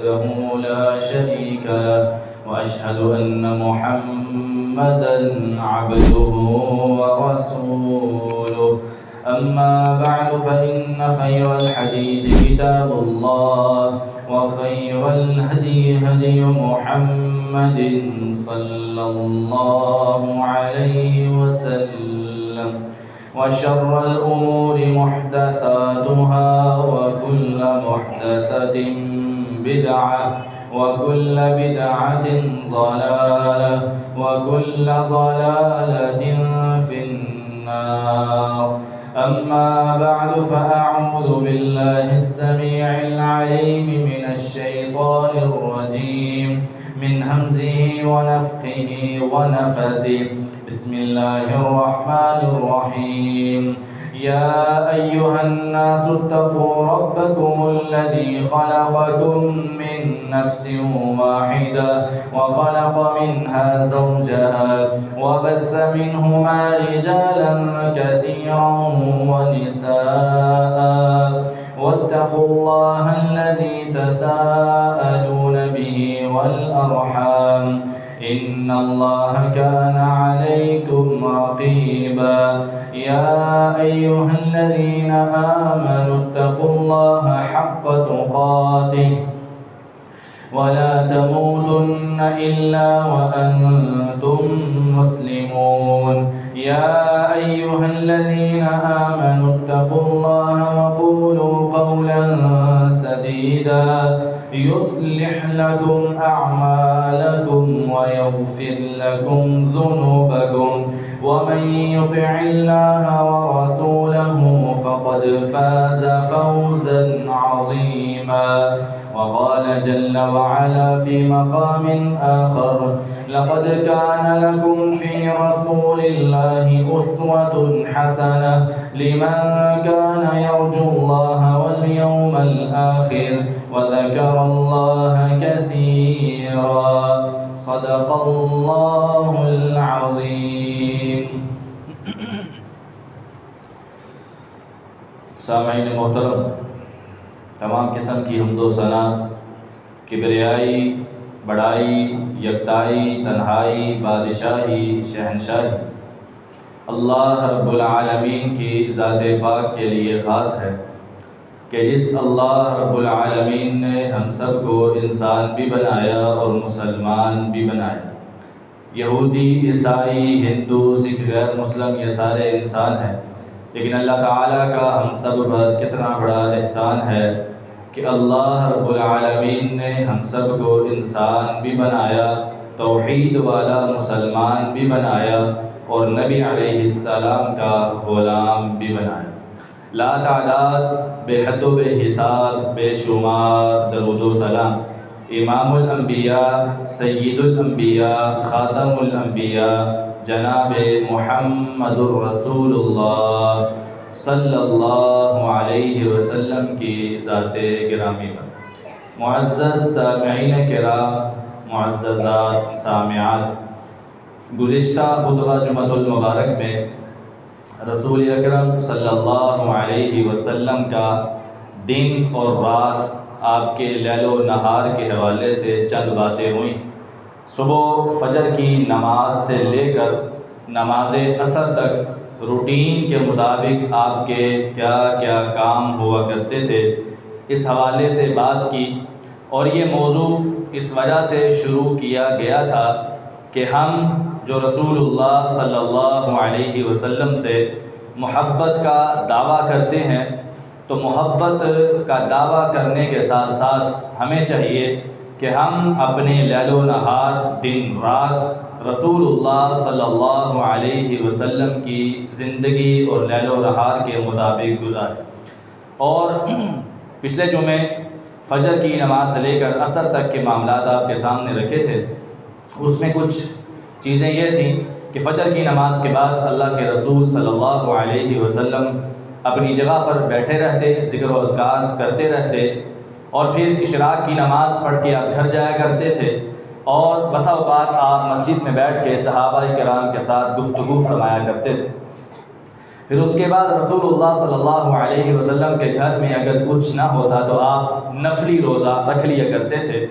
وحده لا شريك له وأشهد أن محمدا عبده ورسوله. أما بعد فإن خير الحديث كتاب الله وخير الهدي هدي محمد صلى الله عليه وسلم وشر الأمور محدثاتها وكل محدثة بدعة وكل بدعة ضلالة وكل ضلالة في النار. أما بعد فأعوذ بالله السميع العليم من الشيطان الرجيم من همزه ونفخه ونفثه. بسم الله الرحمن الرحيم. يا أيها الناس اتقوا ربكم الذي خلقكم من نفس واحدة وخلق منها زوجها وبث منهما رجالا كثيرا ونساء واتقوا الله الذي تساءلون به والأرحام إن الله كان عليكم رقيبا. يا أيها الذين آمنوا اتقوا الله حق تقاته ولا تموتن إلا وأنتم مسلمون. يا أيها الذين آمنوا اتقوا الله وقولوا قولا سديدا يصلح لكم أعمالكم ويغفر لكم ذنوبكم ومن يطع الله ورسوله فقد فاز فوزا عظيما. وقال جل وعلا في مقام آخر: لقد كان لكم في رسول الله أسوة حسنة لمن كان يرجو الله واليوم الآخر وذكر الله كثيرا. صدق الله العظيم. سامعین محترم، تمام قسم کی حمد و ثنا، کبریائی، بڑائی، یکتائی، تنہائی، بادشاہی، شہنشاہی اللہ رب العالمین کی ذات پاک کے لیے خاص ہے کہ جس اللہ رب العالمین نے ہم سب کو انسان بھی بنایا اور مسلمان بھی بنایا. یہودی، عیسائی، ہندو، سکھ، غیر مسلم یہ سارے انسان ہیں، لیکن اللہ تعالیٰ کا ہم سب پر کتنا بڑا احسان ہے کہ اللہ رب العالمین نے ہم سب کو انسان بھی بنایا، توحید والا مسلمان بھی بنایا اور نبی علیہ السلام کا غلام بھی بنایا. لا تعداد، بے حد و بے حساب، بے شمار درود و سلام امام الانبیاء، سید الانبیاء، خاتم الانبیاء جناب محمد الرسول اللہ صلی اللہ علیہ وسلم کی ذات گرامی پر. معزز سامعین کرام، معززات سامعات، گزشتہ خطبہ جمعۃ المبارک میں رسول اکرم صلی اللہ علیہ وسلم کا دن اور رات، آپ کے لیل و نہار کے حوالے سے چند باتیں ہوئیں. صبح فجر کی نماز سے لے کر نماز عصر تک روٹین کے مطابق آپ کے کیا کیا کام ہوا کرتے تھے، اس حوالے سے بات کی. اور یہ موضوع اس وجہ سے شروع کیا گیا تھا کہ ہم جو رسول اللہ صلی اللہ علیہ وسلم سے محبت کا دعویٰ کرتے ہیں، تو محبت کا دعویٰ کرنے کے ساتھ ساتھ ہمیں چاہیے کہ ہم اپنے لیل و نہار، دن رات رسول اللہ صلی اللہ علیہ وسلم کی زندگی اور لیل و نہار کے مطابق گزاریں. اور پچھلے جمعے فجر کی نماز سے لے کر عصر تک کے معاملات آپ کے سامنے رکھے تھے. اس میں کچھ چیزیں یہ تھیں کہ فجر کی نماز کے بعد اللہ کے رسول صلی اللہ علیہ وسلم اپنی جگہ پر بیٹھے رہتے، ذکر و اذکار کرتے رہتے، اور پھر اشراق کی نماز پڑھ کے آپ گھر جایا کرتے تھے. اور بسا اوقات آپ مسجد میں بیٹھ کے صحابہ کرام کے ساتھ گفتگو فرمایا کرتے تھے. پھر اس کے بعد رسول اللہ صلی اللہ علیہ وسلم کے گھر میں اگر کچھ نہ ہوتا تو آپ نفلی روزہ رکھ لیا کرتے تھے۔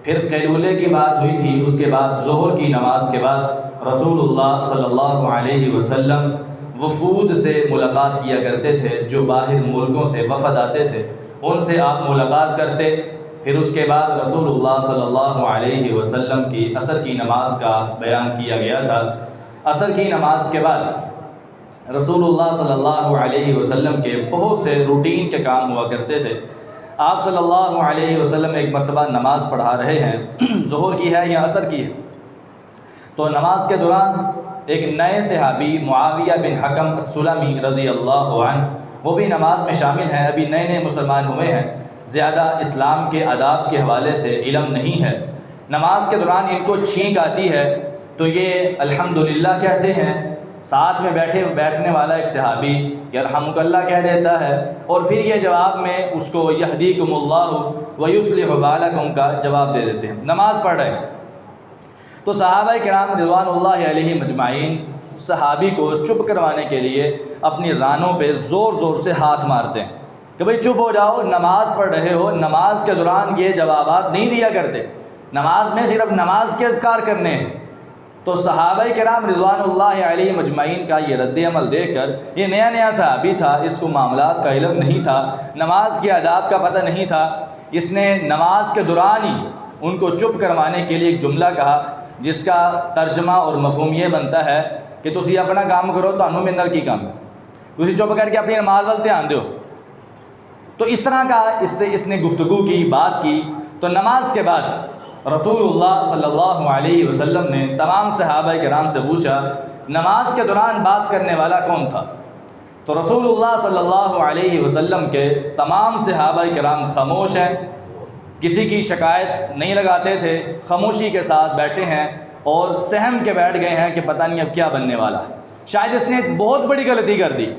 پھر قیلولے کی بات ہوئی تھی، اس کے بعد ظہر کی نماز کے بعد رسول اللہ صلی اللہ علیہ وسلم وفود سے ملاقات کیا کرتے تھے، جو باہر ملکوں سے وفد آتے تھے ان سے آپ ملاقات کرتے۔ پھر اس کے بعد رسول اللہ صلی اللہ علیہ وسلم کی عصر کی نماز کا بیان کیا گیا تھا۔ عصر کی نماز کے بعد رسول اللہ صلی اللہ علیہ وسلم کے بہت سے روٹین کے کام ہوا کرتے تھے۔ آپ صلی اللہ علیہ وسلم ایک مرتبہ نماز پڑھا رہے ہیں، ظہر کی ہے یا عصر کی ہے، تو نماز کے دوران ایک نئے صحابی معاویہ بن حکم السلمی رضی اللہ عنہ، وہ بھی نماز میں شامل ہیں، ابھی نئے نئے مسلمان ہوئے ہیں، زیادہ اسلام کے آداب کے حوالے سے علم نہیں ہے۔ نماز کے دوران ان کو چھینک آتی ہے تو یہ الحمدللہ کہتے ہیں، ساتھ میں بیٹھنے والا ایک صحابی یرحمک اللہ کہہ دیتا ہے، اور پھر یہ جواب میں اس کو یہدیکم اللہ ویصلح بالکم کا جواب دے دیتے ہیں۔ نماز پڑھ رہے ہیں تو صحابہ کرام رضوان اللہ علیہ مجمعین صحابی کو چپ کروانے کے لیے اپنی رانوں پہ زور زور سے ہاتھ مارتے ہیں کہ بھئی چپ ہو جاؤ، نماز پڑھ رہے ہو۔ نماز کے دوران یہ جوابات نہیں دیا کرتے، نماز میں صرف نماز کے اذکار کرنے ہیں۔ تو صحابہ کرام رضوان اللہ علیہ مجمعین کا یہ رد عمل دیکھ کر، یہ نیا نیا صحابی تھا، اس کو معاملات کا علم نہیں تھا، نماز کے آداب کا پتہ نہیں تھا، اس نے نماز کے دوران ہی ان کو چپ کروانے کے لیے ایک جملہ کہا جس کا ترجمہ اور مفہوم یہ بنتا ہے کہ تسی اپنا کام کرو تانوں میں اندر کی کام ہے، تسی چپ کر کے اپنی نماز وال دھیان دیو۔ تو اس طرح کا اس نے گفتگو کی، بات کی۔ تو نماز کے بعد رسول اللہ صلی اللہ علیہ وسلم نے تمام صحابہ کرام سے پوچھا نماز کے دوران بات کرنے والا کون تھا؟ تو رسول اللہ صلی اللہ علیہ وسلم کے تمام صحابہ کرام خاموش ہیں، کسی کی شکایت نہیں لگاتے تھے، خاموشی کے ساتھ بیٹھے ہیں اور سہم کے بیٹھ گئے ہیں کہ پتہ نہیں اب کیا بننے والا ہے، شاید اس نے بہت بڑی غلطی کر دی۔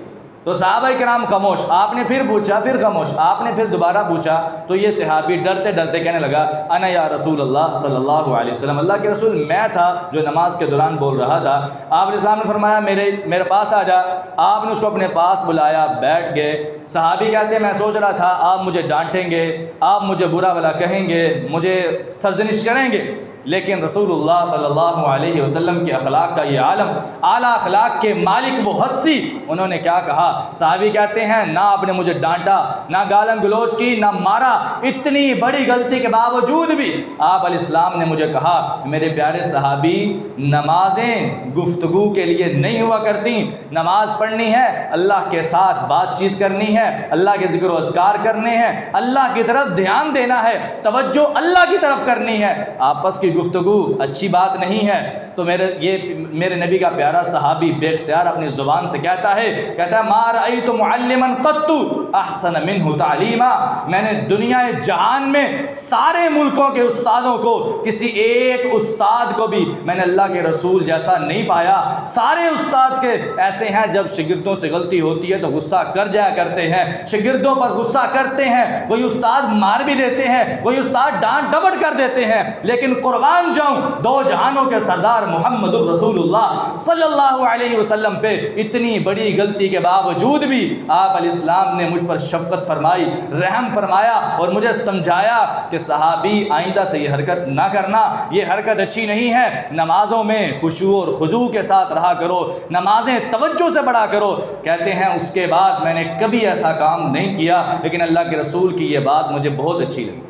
تو صحابہ کرام خاموش، آپ نے پھر پوچھا، پھر خاموش، آپ نے پھر دوبارہ پوچھا، تو یہ صحابی ڈرتے ڈرتے کہنے لگا انا یا رسول اللہ صلی اللہ علیہ وسلم، اللہ کے رسول میں تھا جو نماز کے دوران بول رہا تھا۔ آپ علیہ السلام نے فرمایا میرے پاس آ جا۔ آپ نے اس کو اپنے پاس بلایا، بیٹھ گئے۔ صحابی کہتے ہیں میں سوچ رہا تھا آپ مجھے ڈانٹیں گے، آپ مجھے برا بھلا کہیں گے، مجھے سرزنش کریں گے، لیکن رسول اللہ صلی اللہ علیہ وسلم کے اخلاق کا یہ عالم، اعلیٰ اخلاق کے مالک وہ ہستی، انہوں نے کیا کہا؟ صحابی کہتے ہیں نہ آپ نے مجھے ڈانٹا، نہ گالم گلوچ کی، نہ مارا، اتنی بڑی غلطی کے باوجود بھی آپ علیہ السلام نے مجھے کہا میرے پیارے صحابی نمازیں گفتگو کے لیے نہیں ہوا کرتی، نماز پڑھنی ہے اللہ کے ساتھ بات چیت کرنی ہے، اللہ کے ذکر و اذکار کرنے ہیں، اللہ کی طرف دھیان دینا ہے، توجہ اللہ کی طرف کرنی ہے، آپس کی گفتگو اچھی بات نہیں ہے۔ تو میرے نبی کا پیارا صحابی بے اختیار اپنی زبان سے کہتا ہے ما رأیت معلما قط احسن منہ تعلیما، میں نے دنیا جہان میں سارے ملکوں کے استادوں کو، کسی ایک استاد کو بھی میں نے اللہ کے رسول جیسا نہیں پایا۔ سارے استاد کے ایسے ہیں جب شاگردوں سے غلطی ہوتی ہے تو غصہ کر جایا کرتے ہیں، شاگردوں پر غصہ کرتے ہیں، کوئی استاد مار بھی دیتے ہیں، کوئی استاد ڈانٹ ڈپٹ کر دیتے ہیں، لیکن قربان جاؤں دو جہانوں کے سردار محمد الرسول اللہ صلی اللہ علیہ وسلم پہ اتنی بڑی غلطی کے باوجود بھی آپ علیہ السلام نے مجھ پر شفقت فرمائی، رحم فرمایا اور مجھے سمجھایا کہ صحابی آئندہ سے یہ حرکت نہ کرنا، یہ حرکت اچھی نہیں ہے، نمازوں میں خشوع اور خضوع کے ساتھ رہا کرو، نمازیں توجہ سے پڑھا کرو۔ کہتے ہیں اس کے بعد میں نے کبھی ایسا کام نہیں کیا، لیکن اللہ کے رسول کی یہ بات مجھے بہت اچھی لگی۔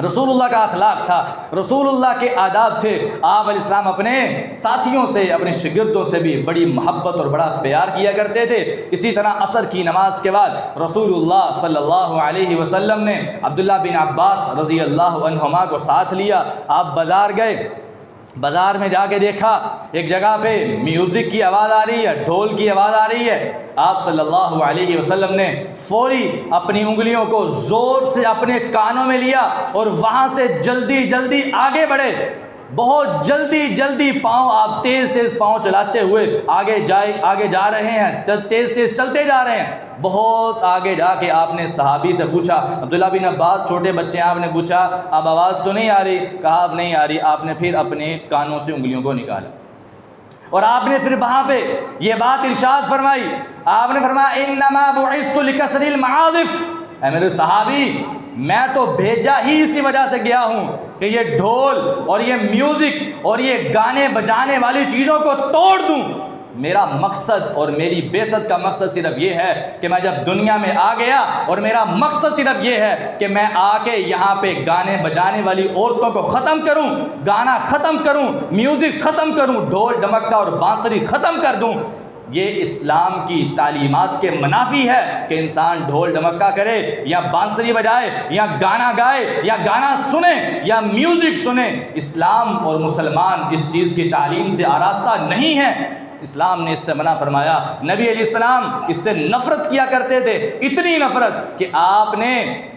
رسول اللہ کا اخلاق تھا، رسول اللہ کے آداب تھے۔ آپ علیہ السلام اپنے ساتھیوں سے، اپنے شاگردوں سے بھی بڑی محبت اور بڑا پیار کیا کرتے تھے۔ اسی طرح عصر کی نماز کے بعد رسول اللہ صلی اللہ علیہ وسلم نے عبداللہ بن عباس رضی اللہ عنہما کو ساتھ لیا۔ آپ بازار گئے، بازار میں جا کے دیکھا ایک جگہ پہ میوزک کی آواز آ رہی ہے، ڈھول کی آواز آ رہی ہے۔ آپ صلی اللہ علیہ وسلم نے فوری اپنی انگلیوں کو زور سے اپنے کانوں میں لیا اور وہاں سے جلدی جلدی آگے بڑھے، بہت جلدی پاؤں، آپ تیز پاؤں چلاتے ہوئے آگے جا رہے ہیں، تیز چلتے جا رہے ہیں۔ بہت آگے جا کے آپ نے صحابی سے پوچھا، عبداللہ بن عباس چھوٹے بچے ہیں، آپ نے پوچھا اب آواز تو نہیں آ رہی؟ کہا اب نہیں آ رہی۔ آپ نے پھر اپنے کانوں سے انگلیوں کو نکالا اور آپ نے پھر وہاں پہ یہ بات ارشاد فرمائی، آپ نے فرمایا انما بعثت لکسر المعاذف، اے میرے صحابی میں تو بھیجا ہی اسی وجہ سے گیا ہوں کہ یہ ڈھول اور یہ میوزک اور یہ گانے بجانے والی چیزوں کو توڑ دوں۔ میرا مقصد اور میری بعثت کا مقصد صرف یہ ہے کہ میں جب دنیا میں آ گیا اور میرا مقصد صرف یہ ہے کہ میں آ کے یہاں پہ گانے بجانے والی عورتوں کو ختم کروں، گانا ختم کروں، میوزک ختم کروں، ڈھول ڈمکا اور بانسری ختم کر دوں۔ یہ اسلام کی تعلیمات کے منافی ہے کہ انسان ڈھول ڈمکا کرے یا بانسری بجائے یا گانا گائے یا گانا سنے یا میوزک سنے۔ اسلام اور مسلمان اس چیز کی تعلیم سے آراستہ نہیں ہے، اسلام نے اس سے منع فرمایا۔ نبی علیہ السلام اس سے نفرت کیا کرتے تھے، اتنی نفرت کہ آپ نے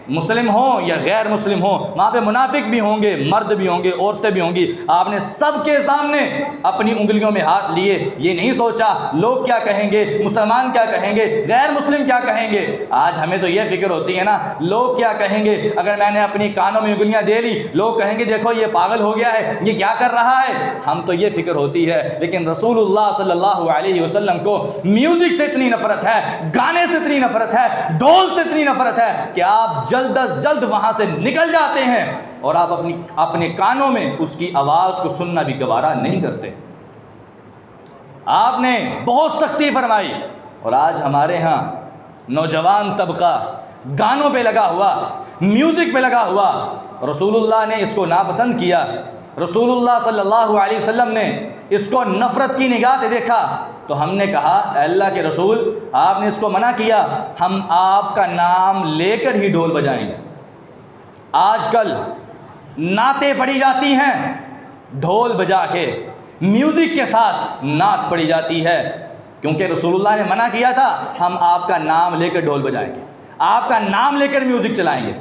مسلم ہوں یا غیر مسلم ہوں، وہاں پہ منافق بھی ہوں گے، مرد بھی ہوں گے، عورتیں بھی ہوں گی، آپ نے سب کے سامنے اپنی انگلیوں میں ہاتھ لیے، یہ نہیں سوچا لوگ کیا کہیں گے، مسلمان کیا کہیں گے، غیر مسلم کیا کہیں گے۔ آج ہمیں تو یہ فکر ہوتی ہے نا، لوگ کیا کہیں گے، اگر میں نے اپنی کانوں میں انگلیاں دے لی لوگ کہیں گے دیکھو یہ پاگل ہو گیا ہے، یہ کیا کر رہا ہے، ہم تو یہ فکر ہوتی ہے۔ لیکن رسول اللہ صلی اللہ علیہ وسلم کو میوزک سے اتنی نفرت ہے، گانے سے اتنی نفرت ہے، ڈھول سے اتنی نفرت ہے کہ آپ جلد از جلد وہاں سے نکل جاتے ہیں اور آپ اپنے کانوں میں اس کی آواز کو سننا بھی گوارا نہیں کرتے۔ آپ نے بہت سختی فرمائی، اور آج ہمارے ہاں نوجوان طبقہ گانوں پہ لگا ہوا، میوزک پہ لگا ہوا۔ رسول اللہ نے اس کو ناپسند کیا، رسول اللہ صلی اللہ علیہ وسلم نے اس کو نفرت کی نگاہ سے دیکھا، تو ہم نے کہا اے اللہ کے رسول آپ نے اس کو منع کیا، ہم آپ کا نام لے کر ہی ڈھول بجائیں گے۔ آج کل نعتیں پڑھی جاتی ہیں ڈھول بجا کے، میوزک کے ساتھ نعت پڑھی جاتی ہے، کیونکہ رسول اللہ نے منع کیا تھا ہم آپ کا نام لے کر ڈھول بجائیں گے، آپ کا نام لے کر میوزک چلائیں گے۔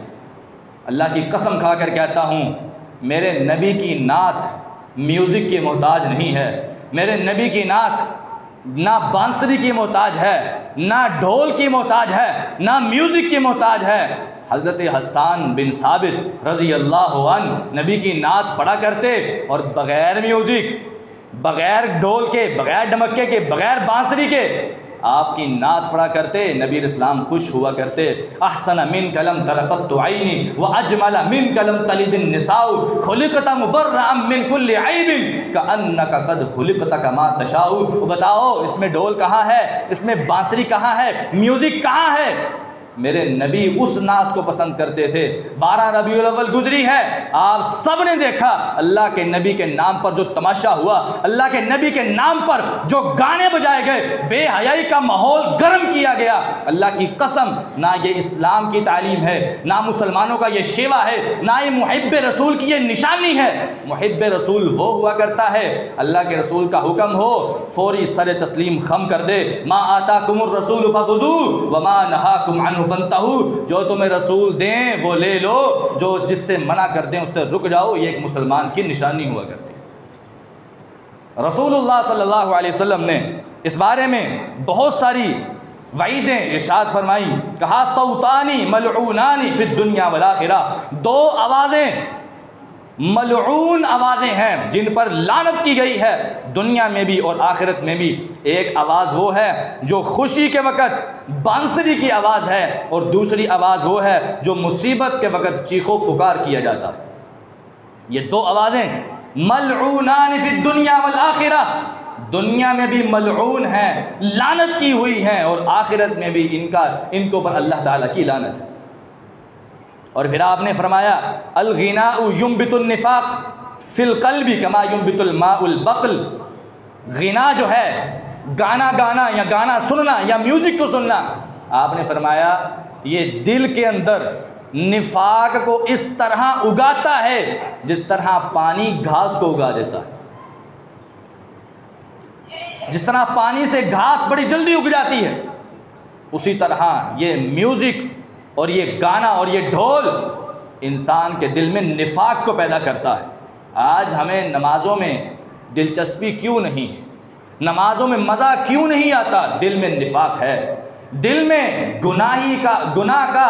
اللہ کی قسم کھا کر کہتا ہوں میرے نبی کی نعت میوزک کی محتاج نہیں ہے، میرے نبی کی نعت نہ بانسری کی محتاج ہے، نہ ڈھول کی محتاج ہے، نہ میوزک کی محتاج ہے۔ حضرت حسان بن ثابت رضی اللہ عنہ نبی کی نعت پڑھا کرتے اور بغیر میوزک، بغیر ڈھول کے، بغیر ڈمکے کے، بغیر بانسری کے آپ کی نعت پڑھا کرتے، نبی اسلام خوش ہوا کرتے۔ احسن من کلم تلقت عینی واجمل من کلم تلد النساء خلقت مبرئا من کل عیب کانک قد خلقت کما تشاء۔ بتاؤ اس میں ڈھول کہاں ہے، اس میں بانسری کہاں ہے، میوزک کہاں ہے؟ میرے نبی اس نعت کو پسند کرتے تھے۔ 12 ربیع الاول گزری ہے، آپ سب نے دیکھا اللہ کے نبی کے نام پر جو تماشا ہوا، اللہ کے نبی کے نام پر جو گانے بجائے گئے، بے حیائی کا ماحول گرم کیا گیا۔ اللہ کی قسم نہ یہ اسلام کی تعلیم ہے، نہ مسلمانوں کا یہ شیوا ہے، نہ یہ محب رسول کی یہ نشانی ہے۔ محب رسول وہ ہوا کرتا ہے اللہ کے رسول کا حکم ہو فوری سر تسلیم خم کر دے۔ ما آتاکم الرسول فخذوہ وما نہاکم عنہ فانتہوا، جو تمہیں رسول دیں وہ لے لو، جو جس سے منع کر دیں اس سے رک جاؤ، یہ ایک مسلمان کی نشانی ہوا کرتی ہے۔ رسول اللہ صلی اللہ علیہ وسلم نے اس بارے میں بہت ساری وعیدیں ارشاد فرمائیں، کہا صوتانی ملعونانی فی الدنیا والآخرہ، 2 آوازیں ملعون آوازیں ہیں جن پر لعنت کی گئی ہے دنیا میں بھی اور آخرت میں بھی۔ ایک آواز وہ ہے جو خوشی کے وقت بانسری کی آواز ہے، اور دوسری آواز وہ ہے جو مصیبت کے وقت چیخو پکار کیا جاتا ہے۔ یہ 2 آوازیں ملعونان فی الدنیا والآخرہ، دنیا میں بھی ملعون ہیں، لعنت کی ہوئی ہیں، اور آخرت میں بھی ان کو پر اللہ تعالیٰ کی لعنت ہے۔ اور پھر آپ نے فرمایا الغناء ينبت النفاق فی القلب کما ينبت الماء البقل، غنا جو ہے گانا گانا یا گانا سننا یا میوزک کو سننا، آپ نے فرمایا یہ دل کے اندر نفاق کو اس طرح اگاتا ہے جس طرح پانی گھاس کو اگا دیتا ہے۔ جس طرح پانی سے گھاس بڑی جلدی اگ جاتی ہے، اسی طرح یہ میوزک اور یہ گانا اور یہ ڈھول انسان کے دل میں نفاق کو پیدا کرتا ہے۔ آج ہمیں نمازوں میں دلچسپی کیوں نہیں ہے، نمازوں میں مزہ کیوں نہیں آتا؟ دل میں نفاق ہے، دل میں گناہ کا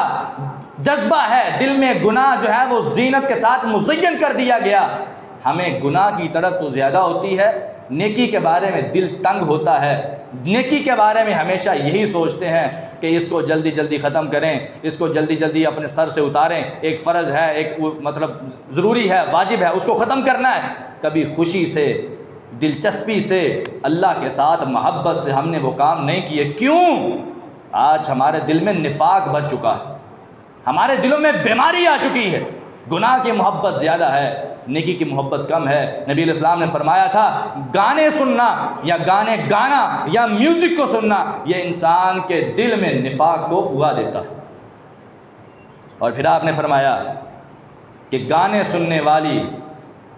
جذبہ ہے، دل میں گناہ جو ہے وہ زینت کے ساتھ مزین کر دیا گیا۔ ہمیں گناہ کی طرف تو زیادہ ہوتی ہے نیکی کے بارے میں دل تنگ ہوتا ہے، نیکی کے بارے میں ہمیشہ یہی سوچتے ہیں کہ اس کو جلدی جلدی ختم کریں، اس کو جلدی جلدی اپنے سر سے اتاریں، ایک فرض ہے، ایک مطلب ضروری ہے، واجب ہے، اس کو ختم کرنا ہے۔ کبھی خوشی سے، دلچسپی سے، اللہ کے ساتھ محبت سے ہم نے وہ کام نہیں کیے۔ کیوں؟ آج ہمارے دل میں نفاق بھر چکا ہے، ہمارے دلوں میں بیماری آ چکی ہے، گناہ کی محبت زیادہ ہے، نیکی کی محبت کم ہے۔ نبی علیہ السلام نے فرمایا تھا گانے سننا یا گانے گانا یا میوزک کو سننا یہ انسان کے دل میں نفاق کو اگا دیتا ہے۔ اور پھر آپ نے فرمایا کہ گانے سننے والی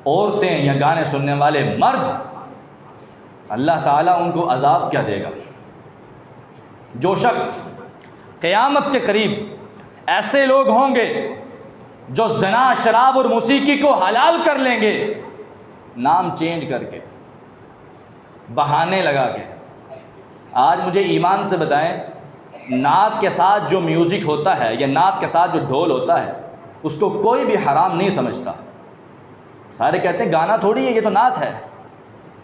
عورتیں یا گانے سننے والے مرد، اللہ تعالیٰ ان کو عذاب کیا دے گا؟ جو شخص قیامت کے قریب ایسے لوگ ہوں گے جو زنا، شراب اور موسیقی کو حلال کر لیں گے، نام چینج کر کے، بہانے لگا کے۔ آج مجھے ایمان سے بتائیں، نعت کے ساتھ جو میوزک ہوتا ہے یا نعت کے ساتھ جو ڈھول ہوتا ہے اس کو کوئی بھی حرام نہیں سمجھتا۔ سارے کہتے ہیں گانا تھوڑی ہے، یہ تو نعت ہے،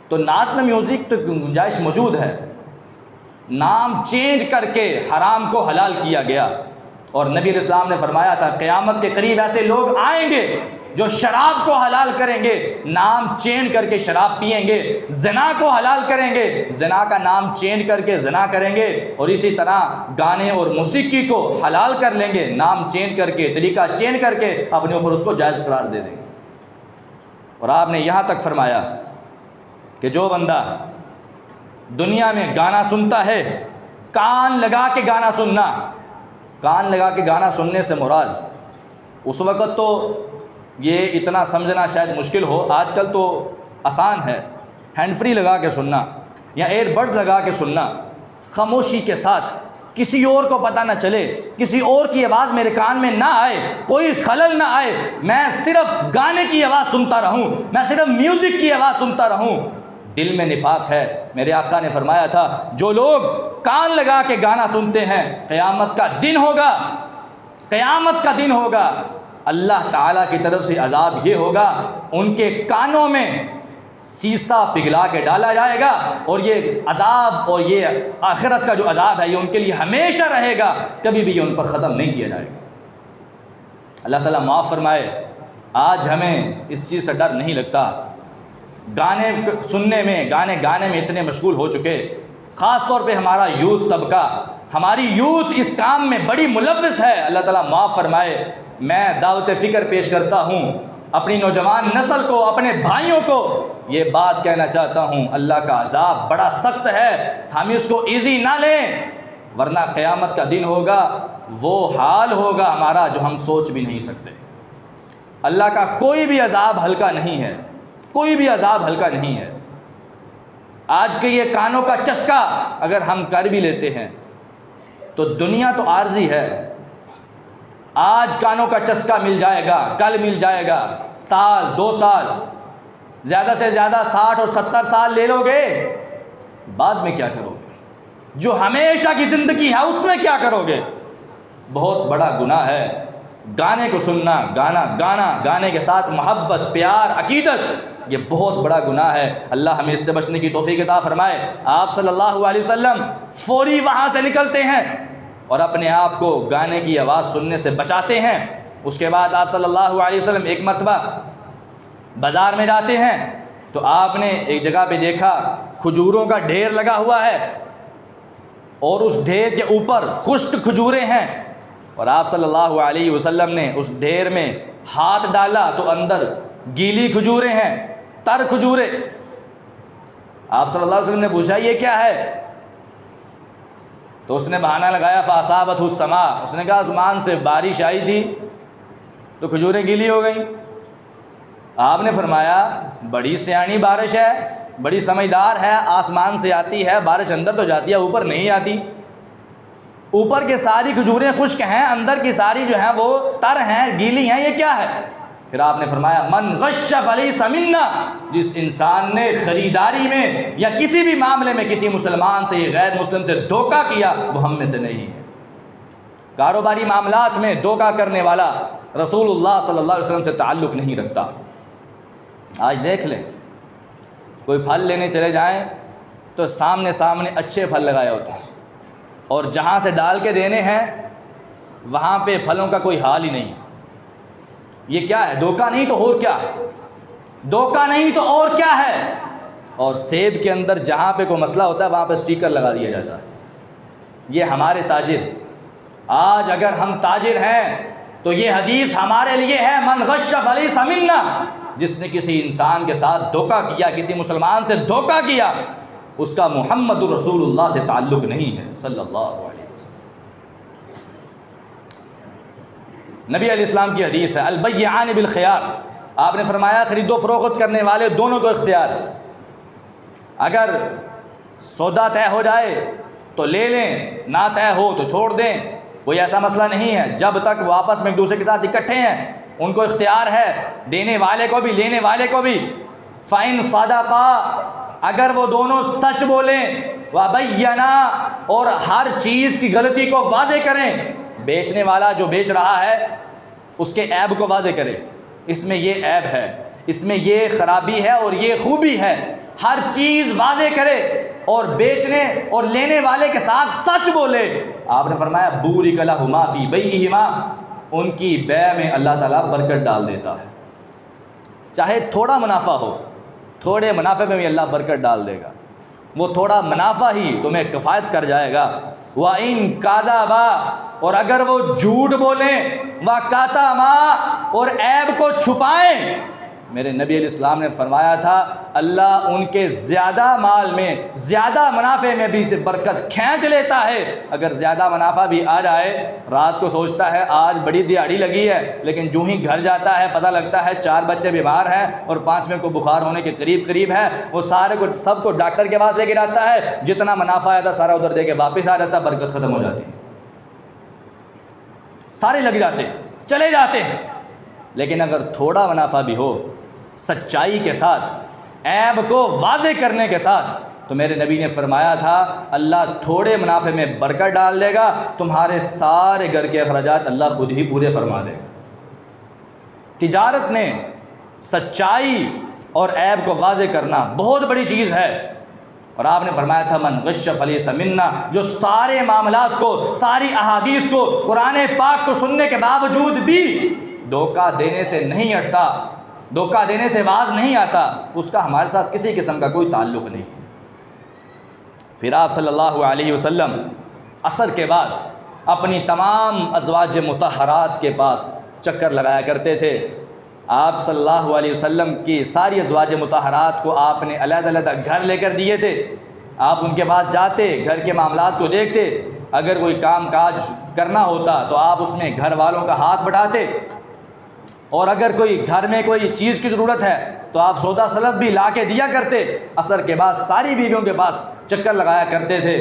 تو نعت میں میوزک تو گنجائش موجود ہے۔ نام چینج کر کے حرام کو حلال کیا گیا۔ اور نبی علیہ السلام نے فرمایا تھا قیامت کے قریب ایسے لوگ آئیں گے جو شراب کو حلال کریں گے، نام چینج کر کے شراب پئیں گے، زنا کو حلال کریں گے، زنا کا نام چینج کر کے زنا کریں گے، اور اسی طرح گانے اور موسیقی کو حلال کر لیں گے، نام چینج کر کے، طریقہ چینج کر کے اپنے اوپر اس کو جائز قرار دے دیں گے۔ اور آپ نے یہاں تک فرمایا کہ جو بندہ دنیا میں گانا سنتا ہے، کان لگا کے گانا سننا، کان لگا کے گانا سننے سے مراد اس وقت تو یہ اتنا سمجھنا شاید مشکل ہو، آج کل تو آسان ہے، ہینڈ فری لگا کے سننا یا ایئر بڈز لگا کے سننا، خاموشی کے ساتھ، کسی اور کو پتہ نہ چلے، کسی اور کی آواز میرے کان میں نہ آئے، کوئی خلل نہ آئے، میں صرف گانے کی آواز سنتا رہوں، میں صرف میوزک کی آواز سنتا رہوں، دل میں نفاق ہے۔ میرے آقا نے فرمایا تھا جو لوگ کان لگا کے گانا سنتے ہیں، قیامت کا دن ہوگا، قیامت کا دن ہوگا، اللہ تعالیٰ کی طرف سے عذاب یہ ہوگا، ان کے کانوں میں سیسا پگھلا کے ڈالا جائے گا، اور یہ عذاب اور یہ آخرت کا جو عذاب ہے یہ ان کے لیے ہمیشہ رہے گا، کبھی بھی یہ ان پر ختم نہیں کیا جائے گا۔ اللہ تعالیٰ معاف فرمائے۔ آج ہمیں اس چیز سے ڈر نہیں لگتا، گانے سننے میں، گانے گانے میں اتنے مشغول ہو چکے، خاص طور پہ ہمارا یوتھ طبقہ، ہماری یوتھ اس کام میں بڑی ملوث ہے۔ اللہ تعالیٰ معاف فرمائے۔ میں دعوت فکر پیش کرتا ہوں اپنی نوجوان نسل کو، اپنے بھائیوں کو یہ بات کہنا چاہتا ہوں، اللہ کا عذاب بڑا سخت ہے، ہم اس کو ایزی نہ لیں، ورنہ قیامت کا دن ہوگا، وہ حال ہوگا ہمارا جو ہم سوچ بھی نہیں سکتے۔ اللہ کا کوئی بھی عذاب ہلکا نہیں ہے، کوئی بھی عذاب ہلکا نہیں ہے۔ آج کے یہ کانوں کا چسکا اگر ہم کر بھی لیتے ہیں تو دنیا تو عارضی ہے، آج کانوں کا چسکا مل جائے گا، کل مل جائے گا، سال 2 سال، زیادہ سے زیادہ 60 اور 70 سال لے لو گے، بعد میں کیا کرو گے؟ جو ہمیشہ کی زندگی ہے اس میں کیا کرو گے؟ بہت بڑا گناہ ہے گانے کو سننا، گانا گانے کے ساتھ محبت، پیار، عقیدت، یہ بہت بڑا گناہ ہے۔ اللہ ہمیں اس سے بچنے کی توفیق عطا فرمائے۔ آپ صلی اللہ علیہ وسلم فوری وہاں سے نکلتے ہیں اور اپنے آپ کو گانے کی آواز سننے سے بچاتے ہیں۔ اس کے بعد آپ صلی اللہ علیہ وسلم ایک مرتبہ بازار میں جاتے ہیں تو آپ نے ایک جگہ پہ دیکھا کھجوروں کا ڈھیر لگا ہوا ہے، اور اس ڈھیر کے اوپر خشک کھجوریں ہیں، اور آپ صلی اللہ علیہ وسلم نے اس ڈھیر میں ہاتھ ڈالا تو اندر گیلی کھجوریں ہیں، تر کھجوریں۔ آپ صلی اللہ علیہ وسلم نے پوچھا یہ کیا ہے؟ تو اس نے بہانہ لگایا فاصابتہ السماء، اس نے کہا آسمان سے بارش آئی تھی تو کھجوریں گیلی ہو گئیں۔ آپ نے فرمایا بڑی سیانی بارش ہے، بڑی سمجھدار ہے، آسمان سے آتی ہے، بارش اندر تو جاتی ہے، اوپر نہیں آتی، اوپر کے ساری کھجوریں خشک ہیں، اندر کی ساری جو ہیں وہ تر ہیں، گیلی ہیں، یہ کیا ہے؟ پھر آپ نے فرمایا من غش فلیس منا، جس انسان نے خریداری میں یا کسی بھی معاملے میں کسی مسلمان سے یا غیر مسلم سے دھوکہ کیا وہ ہم میں سے نہیں ہے۔ کاروباری معاملات میں دھوکہ کرنے والا رسول اللہ صلی اللہ علیہ وسلم سے تعلق نہیں رکھتا۔ آج دیکھ لیں کوئی پھل لینے چلے جائیں تو سامنے اچھے پھل لگائے ہوتے ہیں، اور جہاں سے ڈال کے دینے ہیں وہاں پہ پھلوں کا کوئی حال ہی نہیں۔ یہ کیا ہے؟ دھوکہ نہیں تو اور کیا ہے؟ دھوکہ نہیں تو اور کیا ہے؟ اور سیب کے اندر جہاں پہ کوئی مسئلہ ہوتا ہے وہاں پہ سٹیکر لگا دیا جاتا ہے۔ یہ ہمارے تاجر، آج اگر ہم تاجر ہیں تو یہ حدیث ہمارے لیے ہے، من غش فلیس منا، جس نے کسی انسان کے ساتھ دھوکہ کیا، کسی مسلمان سے دھوکہ کیا، اس کا محمد رسول اللہ سے تعلق نہیں ہے صلی اللہ علیہ وسلم۔ نبی علیہ السلام کی حدیث ہے البیعان بالخیار، آپ نے فرمایا خرید و فروخت کرنے والے دونوں کو اختیار، اگر سودا طے ہو جائے تو لے لیں، نہ طے ہو تو چھوڑ دیں، کوئی ایسا مسئلہ نہیں ہے۔ جب تک وہ آپس میں ایک دوسرے کے ساتھ اکٹھے ہیں ان کو اختیار ہے، دینے والے کو بھی لینے والے کو بھی۔ فَإِن صَدَقَا، اگر وہ دونوں سچ بولیں، وَبَيَّنَا، اور ہر چیز کی غلطی کو واضح کریں، بیچنے والا جو بیچ رہا ہے اس کے عیب کو واضح کرے، اس میں یہ عیب ہے، اس میں یہ خرابی ہے اور یہ خوبی ہے، ہر چیز واضح کرے اور بیچنے اور لینے والے کے ساتھ سچ بولے۔ آپ نے فرمایا بورک لہما فی بیعہما، ان کی بیع میں اللہ تعالیٰ برکت ڈال دیتا ہے۔ چاہے تھوڑا منافع ہو، تھوڑے منافع میں بھی اللہ برکت ڈال دے گا، وہ تھوڑا منافع ہی تمہیں کفایت کر جائے گا۔ وَإِن كَذَبَا، اور اگر وہ جھوٹ بولیں، وَكَتَمَا، اور عیب کو چھپائیں، میرے نبی علیہ السلام نے فرمایا تھا اللہ ان کے زیادہ مال میں، زیادہ منافع میں بھی سے برکت کھینچ لیتا ہے۔ اگر زیادہ منافع بھی آ جائے، رات کو سوچتا ہے آج بڑی دیہڑی لگی ہے، لیکن جو ہی گھر جاتا ہے پتہ لگتا ہے 4 بچے بیمار ہیں اور 5ویں کو بخار ہونے کے قریب ہے، وہ سب کو ڈاکٹر کے پاس لے کے جاتا ہے، جتنا منافع آیا تھا سارا ادھر دے کے واپس آ جاتا، برکت ختم ہو جاتی، سارے لگ جاتے، چلے جاتے ہیں۔ لیکن اگر تھوڑا منافع بھی ہو، سچائی کے ساتھ، عیب کو واضح کرنے کے ساتھ، تو میرے نبی نے فرمایا تھا اللہ تھوڑے منافع میں برکت ڈال دے گا، تمہارے سارے گھر کے اخراجات اللہ خود ہی پورے فرما دے گا۔ تجارت میں سچائی اور عیب کو واضح کرنا بہت بڑی چیز ہے، اور آپ نے فرمایا تھا من غش فلیس منا، جو سارے معاملات کو، ساری احادیث کو، قرآن پاک کو سننے کے باوجود بھی دھوکہ دینے سے نہیں ہٹتا، دھوکہ دینے سے باز نہیں آتا، اس کا ہمارے ساتھ کسی قسم کا کوئی تعلق نہیں۔ پھر آپ صلی اللہ علیہ وسلم عصر کے بعد اپنی تمام ازواج مطہرات کے پاس چکر لگایا کرتے تھے۔ آپ صلی اللہ علیہ وسلم کی ساری ازواج مطہرات کو آپ نے علیحدہ علیحدہ گھر لے کر دیے تھے، آپ ان کے پاس جاتے، گھر کے معاملات کو دیکھتے، اگر کوئی کام کاج کرنا ہوتا تو آپ اس میں گھر والوں کا ہاتھ بٹاتے، اور اگر کوئی گھر میں کوئی چیز کی ضرورت ہے تو آپ سودا سلب بھی لا کے دیا کرتے۔ عصر کے بعد ساری بیویوں کے پاس چکر لگایا کرتے تھے،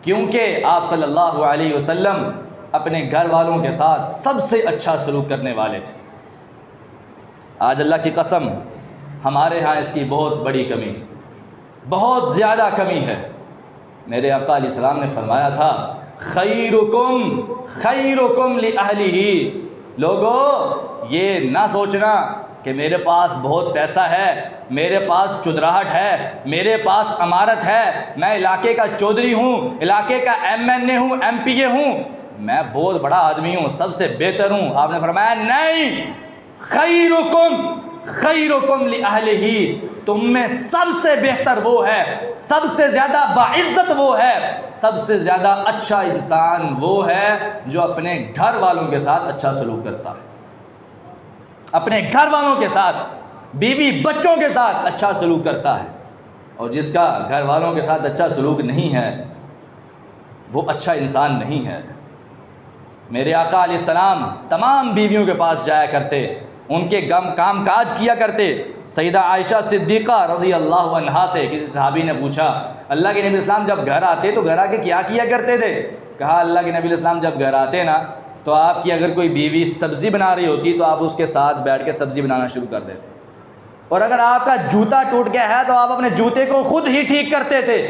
کیونکہ آپ صلی اللہ علیہ وسلم اپنے گھر والوں کے ساتھ سب سے اچھا سلوک کرنے والے تھے۔ آج اللہ کی قسم ہمارے ہاں اس کی بہت بڑی کمی، بہت زیادہ کمی ہے۔ میرے آقا علیہ السلام نے فرمایا تھا خیرکم خیرکم لأہلہ، لوگو یہ نہ سوچنا کہ میرے پاس بہت پیسہ ہے، میرے پاس چودراہٹ ہے، میرے پاس امارت ہے، میں علاقے کا چودھری ہوں، علاقے کا MNA ہوں، MPA ہوں، میں بہت بڑا آدمی ہوں، سب سے بہتر ہوں۔ آپ نے فرمایا نہیں، خیرکم خیرکم لأہلہ، تم میں سب سے بہتر وہ ہے، سب سے زیادہ باعزت وہ ہے، سب سے زیادہ اچھا انسان وہ ہے جو اپنے گھر والوں کے ساتھ اچھا سلوک کرتا ہے، اپنے گھر والوں کے ساتھ، بیوی بچوں کے ساتھ اچھا سلوک کرتا ہے۔ اور جس کا گھر والوں کے ساتھ اچھا سلوک نہیں ہے وہ اچھا انسان نہیں ہے۔ میرے آقا علیہ السلام تمام بیویوں کے پاس جایا کرتے، ان کے کام کاج کیا کرتے۔ سیدہ عائشہ صدیقہ رضی اللہ عنہا سے کسی صحابی نے پوچھا اللہ کے نبی اسلام جب گھر آتے تو گھر آ کے کیا کیا کرتے تھے؟ کہا اللہ کے نبی اسلام جب گھر آتے نا تو آپ کی اگر کوئی بیوی سبزی بنا رہی ہوتی تو آپ اس کے ساتھ بیٹھ کے سبزی بنانا شروع کر دیتے، اور اگر آپ کا جوتا ٹوٹ گیا ہے تو آپ اپنے جوتے کو خود ہی ٹھیک کرتے تھے۔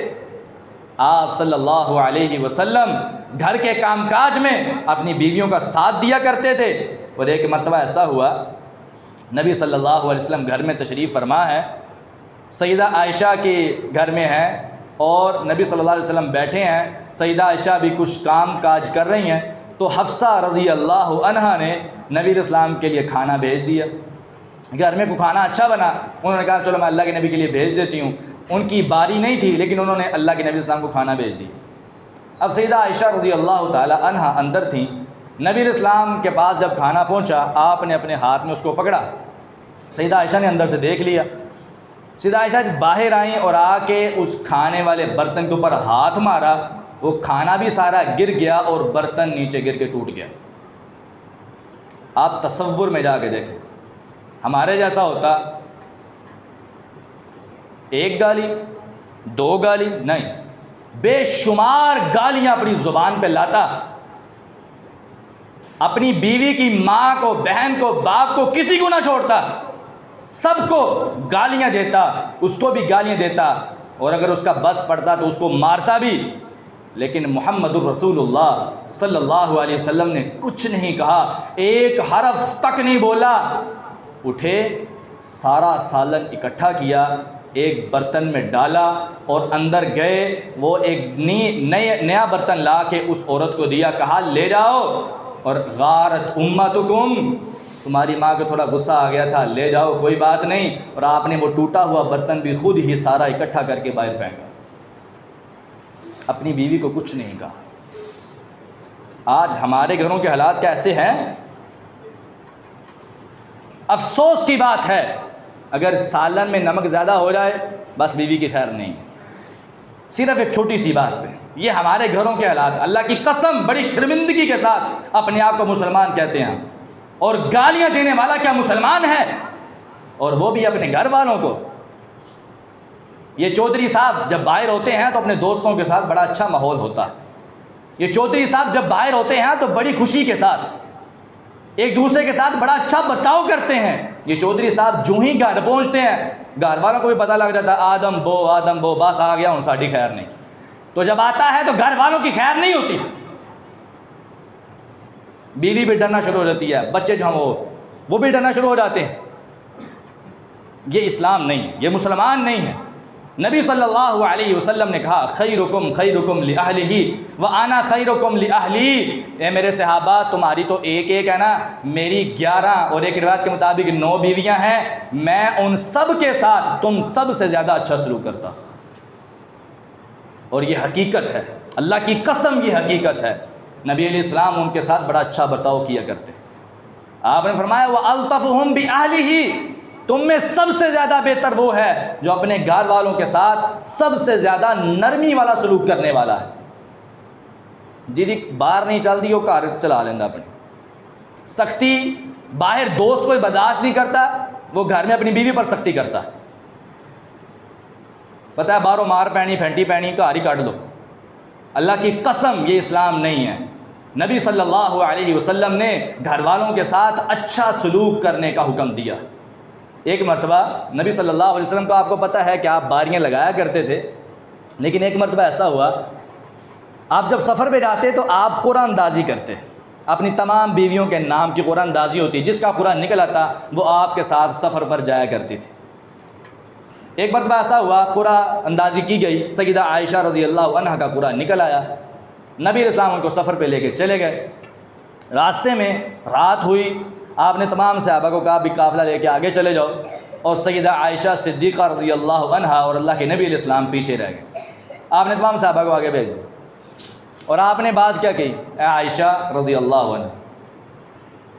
آپ صلی اللہ علیہ وسلم گھر کے کام کاج میں اپنی بیویوں کا ساتھ دیا کرتے تھے۔ اور ایک مرتبہ ایسا ہوا نبی صلی اللہ علیہ وسلم گھر میں تشریف فرما ہے، سیدہ عائشہ کے گھر میں ہیں اور نبی صلی اللہ علیہ وسلم بیٹھے ہیں، سیدہ عائشہ بھی کچھ کام کاج کر رہی ہیں، تو حفصہ رضی اللہ عنہا نے نبی علیہ السلام کے لیے کھانا بھیج دیا۔ گھر میں کو کھانا اچھا بنا، انہوں نے کہا چلو میں اللہ کے نبی کے لیے بھیج دیتی ہوں۔ ان کی باری نہیں تھی لیکن انہوں نے اللہ کے نبی علیہ السلام کو کھانا بھیج دیا۔ اب سیدہ عائشہ رضی اللہ تعالی عنہا اندر تھیں، نبی علیہ السلام کے پاس جب کھانا پہنچا آپ نے اپنے ہاتھ میں اس کو پکڑا، سیدہ عائشہ نے اندر سے دیکھ لیا۔ سیدہ عائشہ باہر آئیں اور آ کے اس کھانے والے برتن کے اوپر ہاتھ مارا، وہ کھانا بھی سارا گر گیا اور برتن نیچے گر کے ٹوٹ گیا۔ آپ تصور میں جا کے دیکھیں، ہمارے جیسا ہوتا ایک گالی دو گالی نہیں، بے شمار گالیاں اپنی زبان پہ لاتا، اپنی بیوی کی ماں کو، بہن کو، باپ کو، کسی کو نہ چھوڑتا، سب کو گالیاں دیتا، اس کو بھی گالیاں دیتا، اور اگر اس کا بس پڑتا تو اس کو مارتا بھی۔ لیکن محمد الرسول اللہ صلی اللہ علیہ وسلم نے کچھ نہیں کہا، ایک حرف تک نہیں بولا، اٹھے سارا سالن اکٹھا کیا، ایک برتن میں ڈالا اور اندر گئے، وہ ایک نیا برتن لا کے اس عورت کو دیا، کہا لے جاؤ، اور غارت امتکم، تمہاری ماں کو تھوڑا غصہ آ گیا تھا، لے جاؤ کوئی بات نہیں، اور آپ نے وہ ٹوٹا ہوا برتن بھی خود ہی سارا اکٹھا کر کے باہر پھینکا، اپنی بیوی کو کچھ نہیں کہا۔ آج ہمارے گھروں کے حالات کیسے ہیں؟ افسوس کی بات ہے، اگر سالن میں نمک زیادہ ہو جائے بس بیوی کی خیر نہیں، صرف ایک چھوٹی سی بات پہ۔ یہ ہمارے گھروں کے حالات، اللہ کی قسم بڑی شرمندگی کے ساتھ اپنے آپ کو مسلمان کہتے ہیں، اور گالیاں دینے والا کیا مسلمان ہے؟ اور وہ بھی اپنے گھر والوں کو۔ یہ چودھری صاحب جب باہر ہوتے ہیں تو اپنے دوستوں کے ساتھ بڑا اچھا ماحول ہوتا ہے، یہ چودھری صاحب جب باہر ہوتے ہیں تو بڑی خوشی کے ساتھ ایک دوسرے کے ساتھ بڑا اچھا برتاؤ کرتے ہیں۔ یہ چودھری صاحب جو ہی گھر پہنچتے ہیں گھر والوں کو بھی پتہ لگ جاتا ہے آدم بو بس آ گیا ہوں، ساڑی خیر نہیں۔ تو جب آتا ہے تو گھر والوں کی خیر نہیں ہوتی، بیوی بھی ڈرنا شروع ہو جاتی ہے، بچے جو ہیں وہ بھی ڈرنا شروع ہو جاتے ہیں۔ یہ اسلام نہیں ہے، یہ مسلمان نہیں ہے۔ نبی صلی اللہ علیہ وسلم نے کہا خیرکم خیرکم لأہلہ وانا خیرکم لأہلی، اے میرے صحابہ تمہاری تو ایک ہے نا، میری 11 اور ایک روایت کے مطابق 9 بیویاں ہیں، میں ان سب کے ساتھ تم سب سے زیادہ اچھا سلوک کرتا۔ اور یہ حقیقت ہے، اللہ کی قسم یہ حقیقت ہے، نبی علیہ السلام ان کے ساتھ بڑا اچھا برتاؤ کیا کرتے۔ آپ نے فرمایا وَأَلْطَفُهُمْ بِأَهْلِهِ، تم میں سب سے زیادہ بہتر وہ ہے جو اپنے گھر والوں کے ساتھ سب سے زیادہ نرمی والا سلوک کرنے والا ہے۔ جی باہر نہیں چلتی وہ گھر چلا لینا اپنی سختی، باہر دوست کوئی برداشت نہیں کرتا، وہ گھر میں اپنی بیوی پر سختی کرتا ہے۔ پتہ ہے باہروں مار پینی پھینٹی پینی گھر ہی کاٹ دو۔ اللہ کی قسم یہ اسلام نہیں ہے۔ نبی صلی اللہ علیہ وسلم نے گھر والوں کے ساتھ اچھا سلوک کرنے کا حکم دیا۔ ایک مرتبہ نبی صلی اللہ علیہ وسلم کو آپ کو پتہ ہے کہ آپ باریاں لگایا کرتے تھے، لیکن ایک مرتبہ ایسا ہوا آپ جب سفر پہ جاتے تو آپ قرآن اندازی کرتے، اپنی تمام بیویوں کے نام کی قرآن اندازی ہوتی، جس کا قرآن نکل آتا وہ آپ کے ساتھ سفر پر جایا کرتی تھی۔ ایک مرتبہ ایسا ہوا قرآن اندازی کی گئی، سیدہ عائشہ رضی اللہ عنہا کا قرآن نکل آیا، نبی علیہ السلام ان کو سفر پہ لے کے چلے گئے۔ راستے میں رات ہوئی، آپ نے تمام صحابہ کو کہا بھی قافلہ لے کے آگے چلے جاؤ، اور سیدہ عائشہ صدیقہ رضی اللہ عنہا اور اللہ کے نبی علیہ السلام پیچھے رہ گئے۔ آپ نے تمام صحابہ کو آگے بھیج دیا، اور آپ نے بات کیا کی، اے عائشہ رضی اللہ عنہ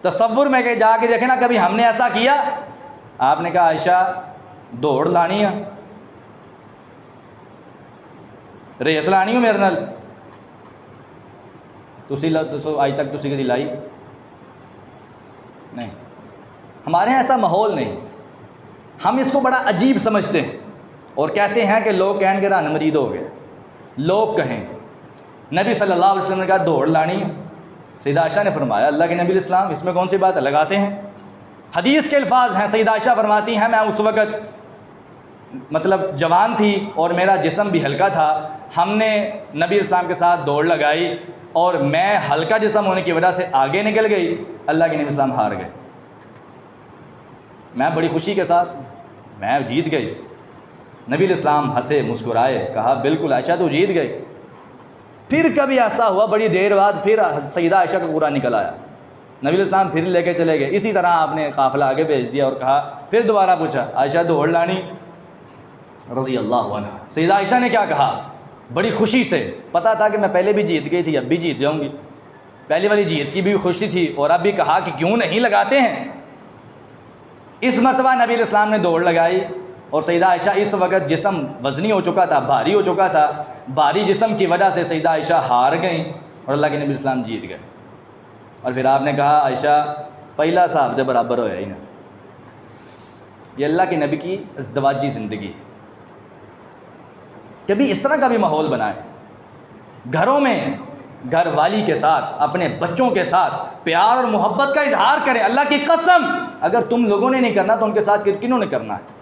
تصور میں کہ جا کے دیکھیں نا کبھی ہم نے ایسا کیا؟ آپ نے کہا عائشہ دوڑ لانی ہے، ریس لانی ہو میرے نال، آج تک تسی کدی لائی نہیں۔ ہمارے یہاں ایسا ماحول نہیں، ہم اس کو بڑا عجیب سمجھتے ہیں اور کہتے ہیں کہ لوگ کہیں گے رن مرید ہو گئے، لوگ کہیں۔ نبی صلی اللہ علیہ وسلم نے کہا دوڑ لانی ہے، سیدہ عائشہ نے فرمایا اللہ کے نبی علیہ السلام اس میں کون سی بات ہے، لگاتے ہیں۔ حدیث کے الفاظ ہیں، سیدہ عائشہ فرماتی ہیں میں اس وقت مطلب جوان تھی اور میرا جسم بھی ہلکا تھا، ہم نے نبی اسلام کے ساتھ دوڑ لگائی اور میں ہلکا جسم ہونے کی وجہ سے آگے نکل گئی، اللہ کے نبی اسلام ہار گئے، میں بڑی خوشی کے ساتھ میں جیت گئی۔ نبی علیہ السلام ہنسے مسکرائے، کہا بالکل عائشہ تو جیت گئی۔ پھر کبھی ایسا ہوا بڑی دیر بعد پھر سیدہ عائشہ کا قرآن نکل آیا، نبی علیہ السلام پھر لے کے چلے گئے، اسی طرح آپ نے قافلہ آگے بھیج دیا اور کہا، پھر دوبارہ پوچھا عائشہ دوڑ لانی رضی اللہ عنہ۔ سیدہ عائشہ نے کیا کہا؟ بڑی خوشی سے، پتہ تھا کہ میں پہلے بھی جیت گئی تھی، اب بھی جیت جاؤں گی، پہلی والی جیت کی بھی خوشی تھی اور اب بھی کہا کہ کیوں نہیں لگاتے ہیں۔ اس مرتبہ نبی علیہ السلام نے دوڑ لگائی اور سیدہ عائشہ اس وقت جسم وزنی ہو چکا تھا، بھاری ہو چکا تھا، بھاری جسم کی وجہ سے سیدہ عائشہ ہار گئیں اور اللہ کے نبی علیہ السلام جیت گئے۔ اور پھر آپ نے کہا عائشہ پہلا صاحب دے برابر ہویا ہی نا۔ یہ اللہ کے نبی کی ازدواجی زندگی، کبھی اس طرح کا بھی ماحول بنائے، گھروں میں گھر والی کے ساتھ اپنے بچوں کے ساتھ پیار اور محبت کا اظہار کریں۔ اللہ کی قسم اگر تم لوگوں نے نہیں کرنا تو ان کے ساتھ کنہوں نے کرنا ہے؟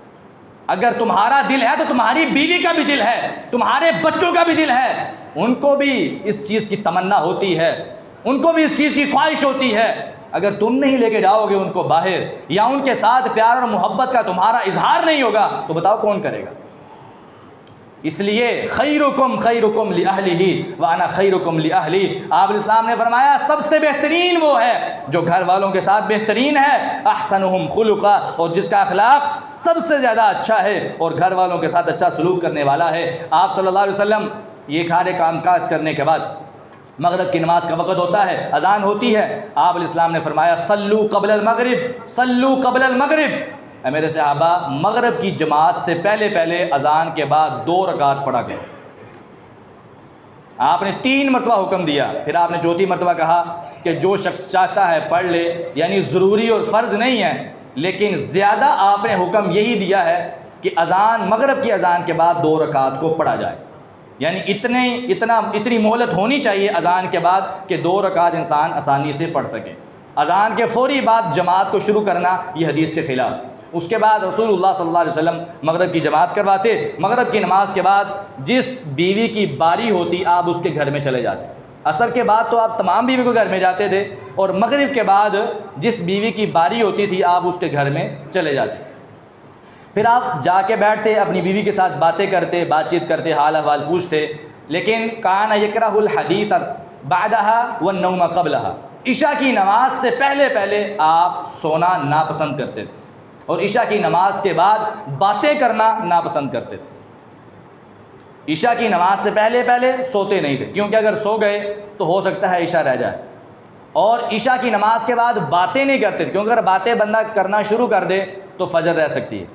اگر تمہارا دل ہے تو تمہاری بیوی کا بھی دل ہے، تمہارے بچوں کا بھی دل ہے، ان کو بھی اس چیز کی تمنا ہوتی ہے، ان کو بھی اس چیز کی خواہش ہوتی ہے۔ اگر تم نہیں لے کے جاؤ گے ان کو باہر یا ان کے ساتھ پیار اور محبت کا تمہارا اظہار نہیں ہوگا تو بتاؤ کون کرے گا؟ اس لیے خیرکم خیرکم لأہلہ وانا خیرکم لأہلی، آپ اسلام نے فرمایا سب سے بہترین وہ ہے جو گھر والوں کے ساتھ بہترین ہے، احسنہم خلقا، اور جس کا اخلاق سب سے زیادہ اچھا ہے اور گھر والوں کے ساتھ اچھا سلوک کرنے والا ہے۔ آپ صلی اللہ علیہ وسلم یہ سارے کام کاج کرنے کے بعد مغرب کی نماز کا وقت ہوتا ہے، اذان ہوتی ہے، آپ علیہ السلام نے فرمایا صلو قبل المغرب، صلو قبل المغرب، اے میرے صحابہ مغرب کی جماعت سے پہلے اذان کے بعد 2 رکعت پڑھا کرو۔ آپ نے 3 مرتبہ حکم دیا، پھر آپ نے چوتھی مرتبہ کہا کہ جو شخص چاہتا ہے پڑھ لے، یعنی ضروری اور فرض نہیں ہے، لیکن زیادہ آپ نے حکم یہی دیا ہے کہ اذان مغرب کی اذان کے بعد 2 رکعت کو پڑھا جائے، یعنی اتنی مہلت ہونی چاہیے اذان کے بعد کہ 2 رکعت انسان آسانی سے پڑھ سکے۔ اذان کے فوری بعد جماعت کو شروع کرنا یہ حدیث کے خلاف۔ اس کے بعد رسول اللہ صلی اللہ علیہ وسلم مغرب کی جماعت کرواتے، مغرب کی نماز کے بعد جس بیوی کی باری ہوتی آپ اس کے گھر میں چلے جاتے، عصر کے بعد تو آپ تمام بیوی کو گھر میں جاتے تھے، اور مغرب کے بعد جس بیوی کی باری ہوتی تھی آپ اس کے گھر میں چلے جاتے، پھر آپ جا کے بیٹھتے، اپنی بیوی کے ساتھ باتیں کرتے، بات چیت کرتے، حال احوال پوچھتے، لیکن کان یکرہ الحدیث بعدها والنوم قبلها، عشاء کی نماز سے پہلے آپ سونا ناپسند کرتے تھے اور عشاء کی نماز کے بعد باتیں کرنا ناپسند کرتے تھے۔ عشاء کی نماز سے پہلے سوتے نہیں تھے، کیونکہ اگر سو گئے تو ہو سکتا ہے عشاء رہ جائے، اور عشاء کی نماز کے بعد باتیں نہیں کرتے تھے، کیونکہ اگر باتیں بندہ کرنا شروع کر دے تو فجر رہ سکتی ہے،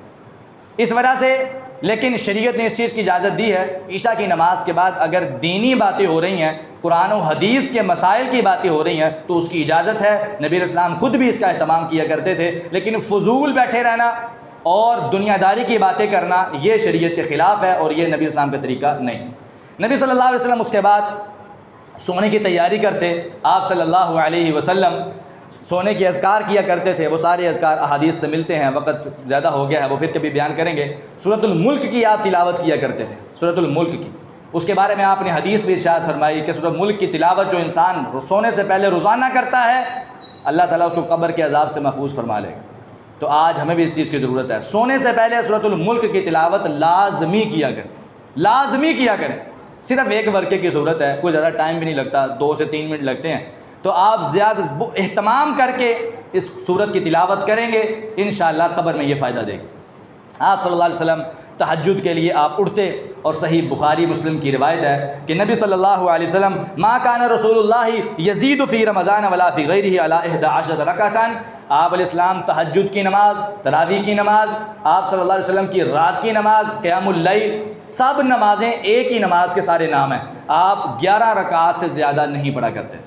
اس وجہ سے۔ لیکن شریعت نے اس چیز کی اجازت دی ہے، عشاء کی نماز کے بعد اگر دینی باتیں ہو رہی ہیں، قرآن و حدیث کے مسائل کی باتیں ہو رہی ہیں تو اس کی اجازت ہے، نبی علیہ السلام خود بھی اس کا اہتمام کیا کرتے تھے، لیکن فضول بیٹھے رہنا اور دنیا داری کی باتیں کرنا یہ شریعت کے خلاف ہے اور یہ نبی اسلام کا طریقہ نہیں۔ نبی صلی اللہ علیہ وسلم اس کے بعد سونے کی تیاری کرتے، آپ صلی اللہ علیہ وسلم سونے کے اذکار کیا کرتے تھے، وہ سارے اذکار احادیث سے ملتے ہیں، وقت زیادہ ہو گیا ہے وہ پھر کبھی بیان کریں گے۔ سورۃ الملک کی آپ تلاوت کیا کرتے تھے، سورۃ الملک کی، اس کے بارے میں آپ نے حدیث بھی ارشاد فرمائی کہ سورۃ الملک کی تلاوت جو انسان سونے سے پہلے روزانہ کرتا ہے اللہ تعالیٰ اس کو قبر کے عذاب سے محفوظ فرما لے گا۔ تو آج ہمیں بھی اس چیز کی ضرورت ہے، سونے سے پہلے سورۃ الملک کی تلاوت لازمی کیا کریں، لازمی کیا کریں۔ صرف 1 ورقے کی ضرورت ہے، کوئی زیادہ ٹائم بھی نہیں لگتا، 2 سے 3 منٹ لگتے ہیں، تو آپ زیادہ اہتمام کر کے اس سورت کی تلاوت کریں گے انشاءاللہ قبر میں یہ فائدہ دے گی۔ آپ صلی اللہ علیہ وسلم تہجد کے لیے آپ اٹھتے، اور صحیح بخاری مسلم کی روایت ہے کہ نبی صلی اللہ علیہ وسلم ما کان رسول اللہ یزید فی رمضان ولا فی غیرہ علی 11 رکعۃ، آپ علیہ السلام تہجد کی نماز، تراویح کی نماز، آپ صلی اللہ علیہ وسلم کی رات کی نماز، قیام اللیل، سب نمازیں ایک ہی نماز کے سارے نام ہیں، آپ 11 رکعات سے زیادہ نہیں پڑھا کرتے،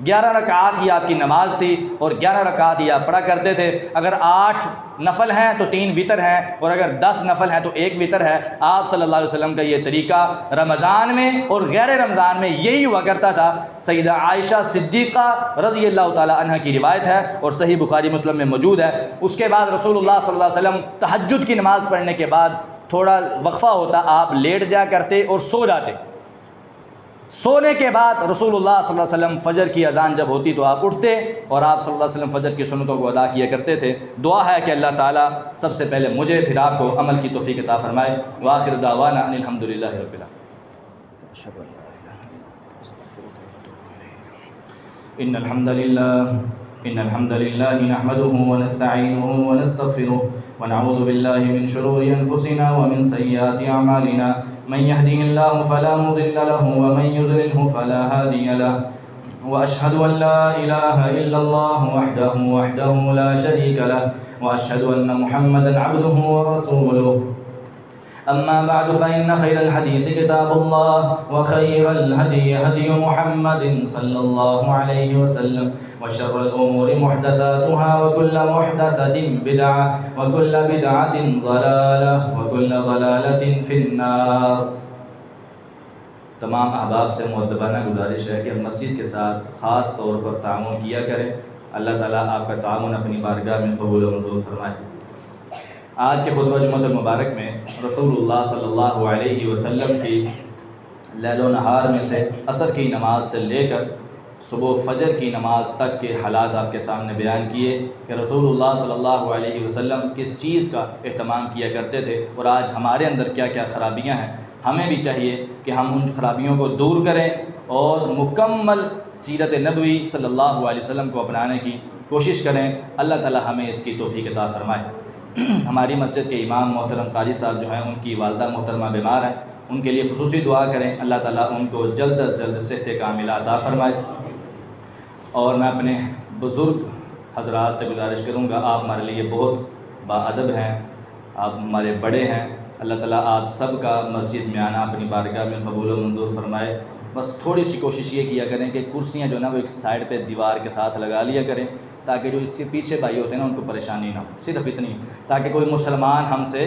11 رکعات ہی آپ کی نماز تھی اور 11 رکعات ہی آپ پڑھا کرتے تھے۔ اگر 8 نفل ہیں تو 3 وتر ہیں، اور اگر 10 نفل ہیں تو 1 وتر ہے۔ آپ صلی اللہ علیہ وسلم کا یہ طریقہ رمضان میں اور غیر رمضان میں یہی ہوا کرتا تھا۔ سیدہ عائشہ صدیقہ رضی اللہ تعالی عنہ کی روایت ہے اور صحیح بخاری مسلم میں موجود ہے۔ اس کے بعد رسول اللہ صلی اللہ علیہ وسلم تہجد کی نماز پڑھنے کے بعد تھوڑا وقفہ ہوتا، آپ لیٹ جا کرتے اور سو جاتے، سونے کے بعد رسول اللہ صلی اللہ علیہ وسلم فجر کی اذان جب ہوتی تو آپ اٹھتے اور آپ صلی اللہ علیہ وسلم فجر کی سنتوں کو ادا کیا کرتے تھے۔ دعا ہے کہ اللہ تعالیٰ سب سے پہلے مجھے پھر آپ کو عمل کی توفیق عطا فرمائے۔ وآخر دعوانا ان الحمدللہ رب العالمین۔ إن الحمد لله نحمده ونستعينه ونستغفره ونعوذ بالله من شرور أنفسنا ومن سيئات أعمالنا من يهده الله فلا مضل له ومن يضلله فلا هادي له وأشهد أن لا إله إلا الله وحده لا شريك له وأشهد أن محمدا عبده ورسوله أما بعد فإن خير الحديث كتاب الله وخير الهدي هدي محمد صلى الله عليه وسلم وشر الأمور محدثاتها وكل محدثة بدعة وكل بدعة ضلالة وكل ضلالة في النار۔ تمام احباب سے مؤدبانہ گزارش ہے کہ ہم مسجد کے ساتھ خاص طور پر تعاون کیا کریں۔ اللہ تعالیٰ آپ کا تعاون اپنی بارگاہ میں قبول و منظور فرمائے۔ آج کے خطبہ جمعۃ المبارک میں رسول اللہ صلی اللہ علیہ وسلم کی لیل و نہار میں سے عصر کی نماز سے لے کر صبح فجر کی نماز تک کے حالات آپ کے سامنے بیان کیے کہ رسول اللہ صلی اللہ علیہ وسلم کس چیز کا اہتمام کیا کرتے تھے اور آج ہمارے اندر کیا کیا خرابیاں ہیں۔ ہمیں بھی چاہیے کہ ہم ان خرابیوں کو دور کریں اور مکمل سیرت نبوی صلی اللہ علیہ وسلم کو اپنانے کی کوشش کریں۔ اللہ تعالی ہمیں اس کی توفیق عطا فرمائے۔ ہماری مسجد کے امام محترم قاری صاحب جو ہیں ان کی والدہ محترمہ بیمار ہیں، ان کے لیے خصوصی دعا کریں، اللہ تعالیٰ ان کو جلد از جلد صحت کاملہ عطا فرمائے۔ اور میں اپنے بزرگ حضرات سے گزارش کروں گا، آپ ہمارے لیے بہت باادب ہیں، آپ ہمارے بڑے ہیں، اللہ تعالیٰ آپ سب کا مسجد میں آنا اپنی بارگاہ میں قبول و منظور فرمائے۔ بس تھوڑی سی کوشش یہ کیا کریں کہ کرسیاں جو نا وہ ایک سائڈ پہ دیوار کے ساتھ لگا لیا کریں تاکہ جو اس سے پیچھے بھائی ہوتے ہیں نا ان کو پریشانی نہ ہو، صرف اتنی، تاکہ کوئی مسلمان ہم سے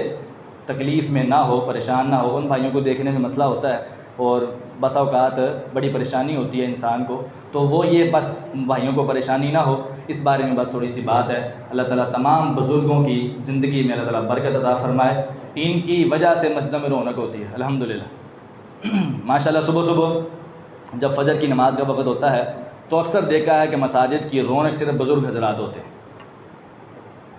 تکلیف میں نہ ہو، پریشان نہ ہو۔ ان بھائیوں کو دیکھنے میں مسئلہ ہوتا ہے اور بس اوقات بڑی پریشانی ہوتی ہے انسان کو، تو وہ یہ بس بھائیوں کو پریشانی نہ ہو، اس بارے میں بس تھوڑی سی بات ہے۔ اللہ تعالیٰ تمام بزرگوں کی زندگی میں اللہ تعالیٰ برکت عطا فرمائے، ان کی وجہ سے مسجدوں میں رونق ہوتی ہے الحمدللہ۔ ماشاءاللہ صبح صبح جب فجر کی نماز کا وقت ہوتا ہے تو اکثر دیکھا ہے کہ مساجد کی رونق صرف بزرگ حضرات ہوتے ہیں،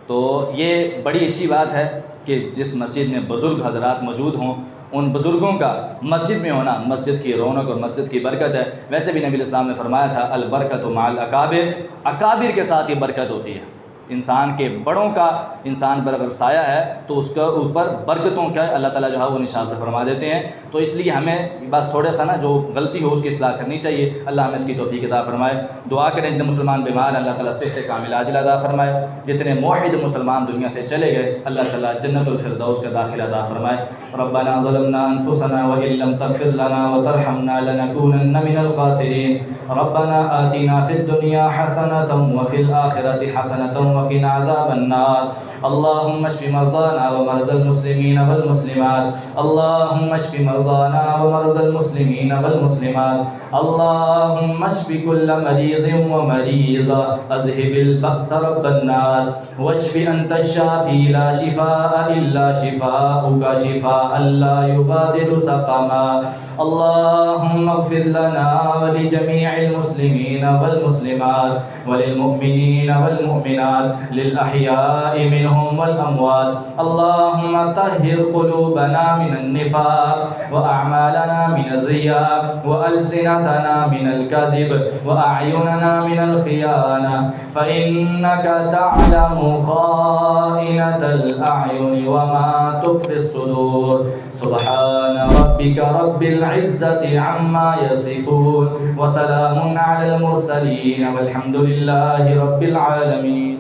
تو یہ بڑی اچھی بات ہے کہ جس مسجد میں بزرگ حضرات موجود ہوں، ان بزرگوں کا مسجد میں ہونا مسجد کی رونق اور مسجد کی برکت ہے۔ ویسے بھی نبی الاسلام نے فرمایا تھا البرکۃ مع الاکابر، اکابر کے ساتھ یہ برکت ہوتی ہے۔ انسان کے بڑوں کا انسان پر اگر سایہ ہے تو اس کے اوپر برکتوں کا اللہ تعالیٰ جو ہے وہ نشان پر فرما دیتے ہیں۔ تو اس لیے ہمیں بس تھوڑا سا نا جو غلطی ہو اس کی اصلاح کرنی چاہیے۔ اللہ ہمیں اس کی توفیق عطا فرمائے۔ دعا کریں جتنے مسلمان بیمار اللہ تعالیٰ صحت کاملہ عاجلہ عطا فرمائے، جتنے موحد مسلمان دنیا سے چلے گئے اللہ تعالیٰ جنت الفردوس کا داخلہ عطا فرمائے۔ ربنا ظلمنا انفسنا وان لم تغفر لنا وترحمنا لنكونن من الخاسرين ربنا آتنا في الدنيا حسنة وفي الآخرة حسنة وقنا عذاب النار اللهم اشف مرضانا ومرضى المسلمين والمسلمات اللهم اشف مرضانا ومرضى المسلمين والمسلمات اللهم اشف كل مريض ومريضة اذهب البأس رب الناس واشف أنت الشافي لا شفاء إلا شفاؤك شفاء لا يغادر سقما اللهم اغفر لنا ولجميع المسلمين والمسلمات وللمؤمنين والمؤمنات للأحياء منهم والأموات اللهم طهر قلوبنا من النفاق وأعمالنا من الرياء وألسنتنا من الكذب وأعيننا من الخيانة فإنك تعلم خائنة الأعين وما تخفي الصدور سبحان ربك رب العزة عما يصفون وسلام على المرسلين والحمد لله رب العالمين۔